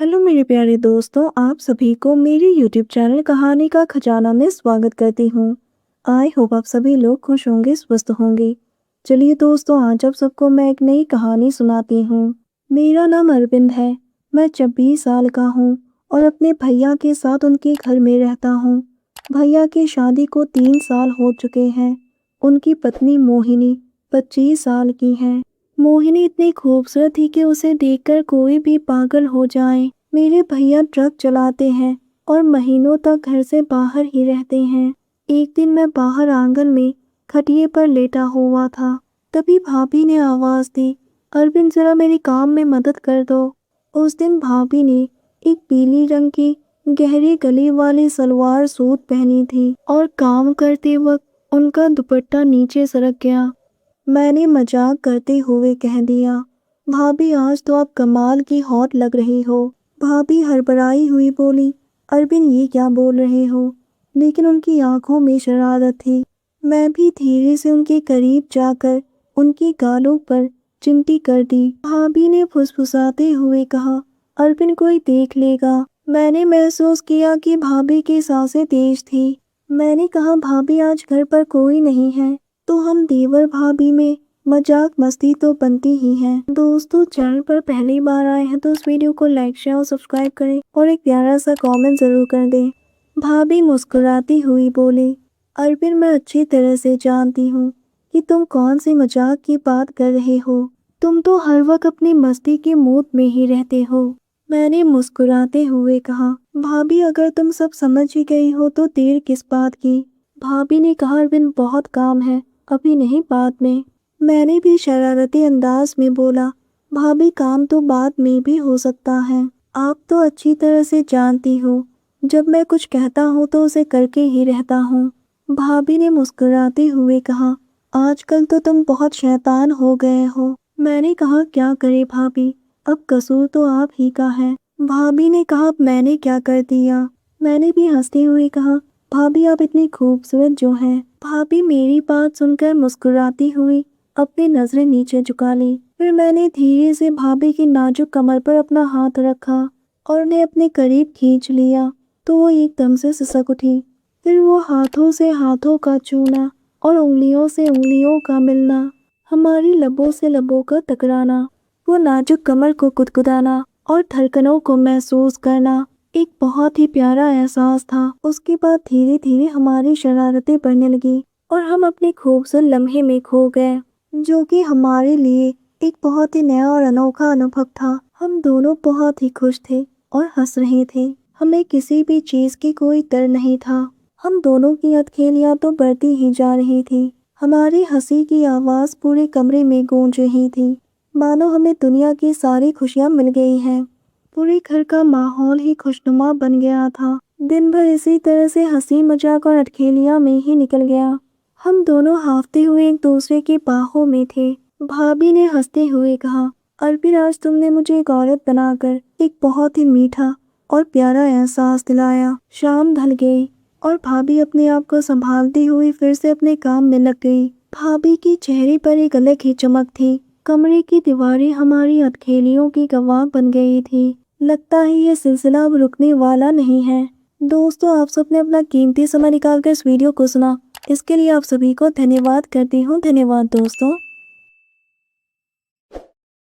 Hello मेरे प्यारे दोस्तों, आप सभी को मेरे यूट्यूब चैनल कहानी का खजाना में स्वागत करती हूँ। आई होप आप सभी लोग खुश होंगे, स्वस्थ होंगे। चलिए दोस्तों, आज आप सबको मैं एक नई कहानी सुनाती हूँ। मेरा नाम अरविंद है। मैं 26 साल का हूँ और अपने भैया के साथ उनके घर में रहता हूँ। भैया की शादी को 3 साल हो चुके हैं। उनकी पत्नी मोहिनी 25 साल की है। मोहिनी इतनी खूबसूरत थी कि उसे देखकर कोई भी पागल हो जाए। मेरे भैया ट्रक चलाते हैं और महीनों तक घर से बाहर ही रहते हैं। एक दिन मैं बाहर आंगन में खटिए पर लेटा हुआ था। तभी भाभी ने आवाज दी, अरविंद जरा मेरे काम में मदद कर दो। उस दिन भाभी ने एक पीली रंग की गहरी गले वाली सलवार सूट पहनी थी और काम करते वक्त उनका दुपट्टा नीचे सरक गया। मैंने मजाक करते हुए कह दिया, भाभी आज तो आप कमाल की हॉट लग रही हो। भाभी हड़बड़ाई हुई बोली, अरविंद ये क्या बोल रहे हो? लेकिन उनकी आंखों में शरारत थी। मैं भी धीरे से उनके करीब जाकर उनकी गालों पर चिमटी कर दी। भाभी ने फुसफुसाते हुए कहा, अरविंद कोई देख लेगा। मैंने महसूस किया कि भाभी की सांसें तेज थी। मैंने कहा, भाभी आज घर पर कोई नहीं है तो हम देवर भाभी में मजाक मस्ती तो बनती ही है। दोस्तों, चैनल पर पहली बार आए हैं तो इस वीडियो को लाइक शेयर और सब्सक्राइब करें और एक प्यारा सा कमेंट जरूर कर दें। भाभी मुस्कुराती हुई बोली, अरविंद मैं अच्छी तरह से जानती हूँ कि तुम कौन सी मजाक की बात कर रहे हो। तुम तो हर वक्त अपनी मस्ती के मूड में ही रहते हो। मैंने मुस्कुराते हुए कहा, भाभी अगर तुम सब समझ ही गई हो तो देर किस बात की। भाभी ने कहा, अरविंद बहुत काम है, अभी नहीं बाद में। मैंने भी शरारती अंदाज में बोला, भाभी काम तो बाद में भी हो सकता है। आप तो अच्छी तरह से जानती हो, जब मैं कुछ कहता हूँ तो उसे करके ही रहता हूँ। भाभी ने मुस्कुराते हुए कहा, आजकल तो तुम बहुत शैतान हो गए हो। मैंने कहा, क्या करे भाभी, अब कसूर तो आप ही का है। भाभी ने कहा, अब मैंने क्या कर दिया? मैंने भी हंसते हुए कहा, भाभी आप इतनी खूबसूरत जो हैं। भाभी मेरी बात सुनकर मुस्कुराती हुई अपनी नजरें नीचे झुका ली। फिर मैंने धीरे से भाभी की नाजुक कमर पर अपना हाथ रखा और उन्हें अपने करीब खींच लिया तो वो एकदम से सिसक उठी। फिर वो हाथों से हाथों का छूना और उंगलियों से उंगलियों का मिलना, हमारी लबों से लबों का टकराना, वो नाजुक कमर को कुदकुदाना और धड़कनों को महसूस करना एक बहुत ही प्यारा एहसास था। उसके बाद धीरे धीरे हमारी शरारतें बढ़ने लगी और हम अपने खूबसूरत लम्हे में खो गए, जो कि हमारे लिए एक बहुत ही नया और अनोखा अनुभव था। हम दोनों बहुत ही खुश थे और हंस रहे थे। हमें किसी भी चीज की कोई डर नहीं था। हम दोनों की अटखेलियां तो बढ़ती ही जा रही थी। हमारी हंसी की आवाज पूरे कमरे में गूंज रही थी, मानो हमें दुनिया की सारी खुशियां मिल गई हैं। पूरे घर का माहौल ही खुशनुमा बन गया था। दिन भर इसी तरह से हंसी मजाक और अटखेलियां में ही निकल गया। हम दोनों हाफते हुए एक दूसरे की बाहों में थे। भाभी ने हंसते हुए कहा, अरविंद आज तुमने मुझे एक औरत बनाकर एक बहुत ही मीठा और प्यारा एहसास दिलाया। शाम ढल गई और भाभी अपने आप को संभालती हुई फिर से अपने काम में लग गई। भाभी की चेहरे पर एक अलग ही चमक थी। कमरे की दीवारें हमारी अटखेलियों की गवाह बन गई थी। लगता है ये सिलसिला अब रुकने वाला नहीं है। दोस्तों, आप सबने अपना कीमती समय निकालकर इस वीडियो को सुना, इसके लिए आप सभी को धन्यवाद करती हूँ। धन्यवाद दोस्तों।